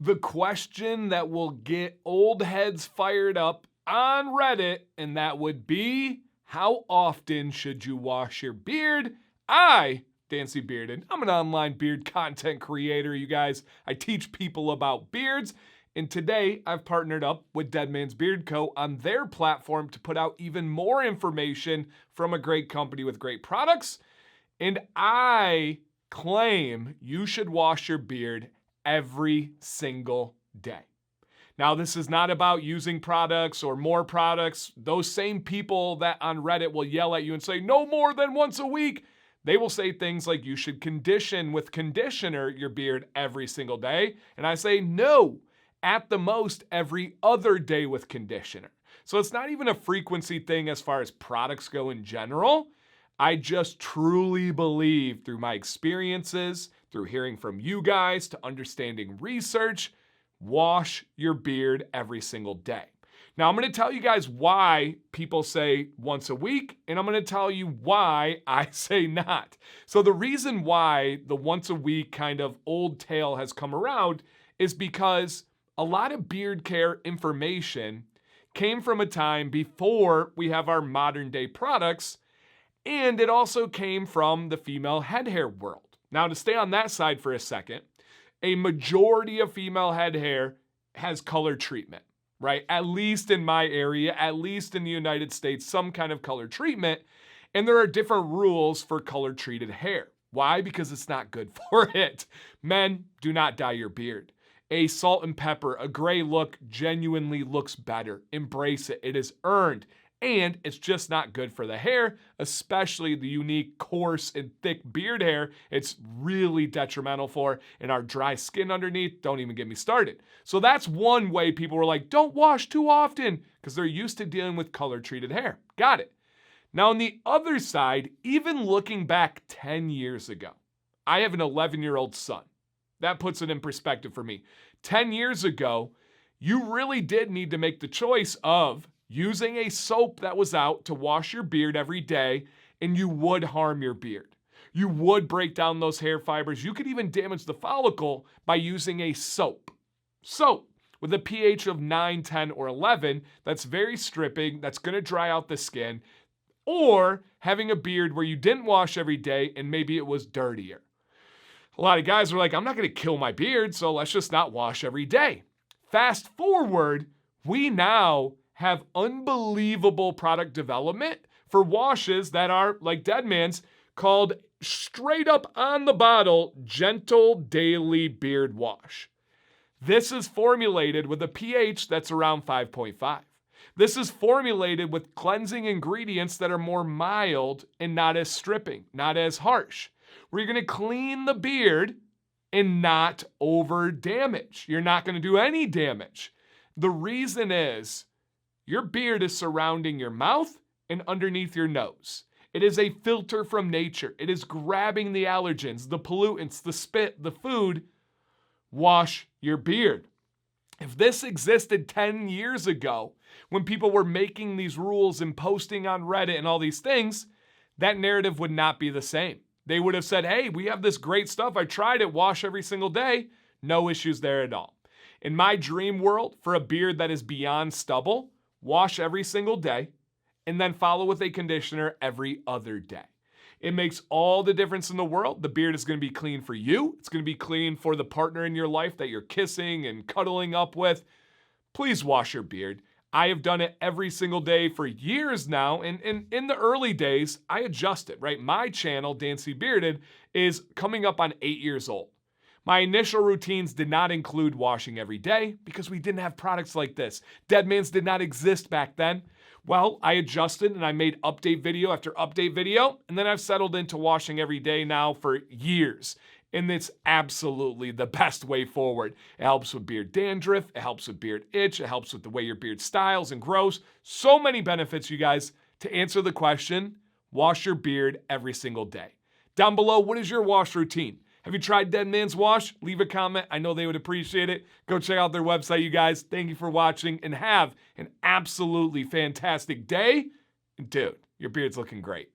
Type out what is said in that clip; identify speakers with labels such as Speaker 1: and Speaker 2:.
Speaker 1: The question that will get old heads fired up on Reddit, and that would be, how often should you wash your beard? Dancy Bearded, I'm an online beard content creator, you guys. I teach people about beards. And today I've partnered up with Dead Man's Beard Co. on their platform to put out even more information from a great company with great products. And I claim you should wash your beard every single day. Now, this is not about using products or more products. Those same people that on Reddit will yell at you and say, no more than once a week. They will say things like you should condition with conditioner your beard every single day. And I say, no, at the most every other day with conditioner. So it's not even a frequency thing as far as products go in general. I just truly believe through my experiences, through hearing from you guys, to understanding research, wash your beard every single day. Now, I'm going to tell you guys why people say once a week, and I'm going to tell you why I say not. So the reason why the once a week kind of old tale has come around is because a lot of beard care information came from a time before we have our modern day products, and it also came from the female head hair world. Now, to stay on that side for a second, a majority of female head hair has color treatment, right? At least in my area, at least in the United States, some kind of color treatment. And there are different rules for color treated hair. Why? Because it's not good for it. Men, do not dye your beard. A salt and pepper, a gray look genuinely looks better. Embrace it. It is earned. And it's just not good for the hair, especially the unique, coarse, and thick beard hair. It's really detrimental for. And our dry skin underneath, don't even get me started. So that's one way people were like, don't wash too often, because they're used to dealing with color-treated hair. Got it. Now, on the other side, even looking back 10 years ago, I have an 11-year-old son. That puts it in perspective for me. 10 years ago, you really did need to make the choice of using a soap that was out to wash your beard every day, and you would harm your beard. You would break down those hair fibers. You could even damage the follicle by using a soap. Soap with a pH of 9, 10, or 11 that's very stripping, that's going to dry out the skin, or having a beard where you didn't wash every day and maybe it was dirtier. A lot of guys are like, I'm not going to kill my beard, so let's just not wash every day. Fast forward, we now have unbelievable product development for washes that are, like Dead Man's, called straight up on the bottle, Gentle Daily Beard Wash. This is formulated with a pH that's around 5.5. This is formulated with cleansing ingredients that are more mild and not as stripping, not as harsh. Where you're going to clean the beard and not over damage. You're not going to do any damage. The reason is your beard is surrounding your mouth and underneath your nose. It is a filter from nature. It is grabbing the allergens, the pollutants, the spit, the food. Wash your beard. If this existed 10 years ago, when people were making these rules and posting on Reddit and all these things, that narrative would not be the same. They would have said, hey, we have this great stuff. I tried it. Wash every single day. No issues there at all. In my dream world, for a beard that is beyond stubble, wash every single day and then follow with a conditioner every other day. It makes all the difference in the world. The beard is going to be clean for you. It's going to be clean for the partner in your life that you're kissing and cuddling up with. Please wash your beard. I have done it every single day for years now, and in the early days, I adjusted, right? My channel, Dancy Bearded, is coming up on 8 years old. My initial routines did not include washing every day because we didn't have products like this. Dead Man's did not exist back then. Well, I adjusted and I made update video after update video, and then I've settled into washing every day now for years. And it's absolutely the best way forward. It helps with beard dandruff. It helps with beard itch. It helps with the way your beard styles and grows. So many benefits, you guys. To answer the question, wash your beard every single day. Down below, what is your wash routine? Have you tried Dead Man's Wash? Leave a comment. I know they would appreciate it. Go check out their website, you guys. Thank you for watching and have an absolutely fantastic day. And dude, your beard's looking great.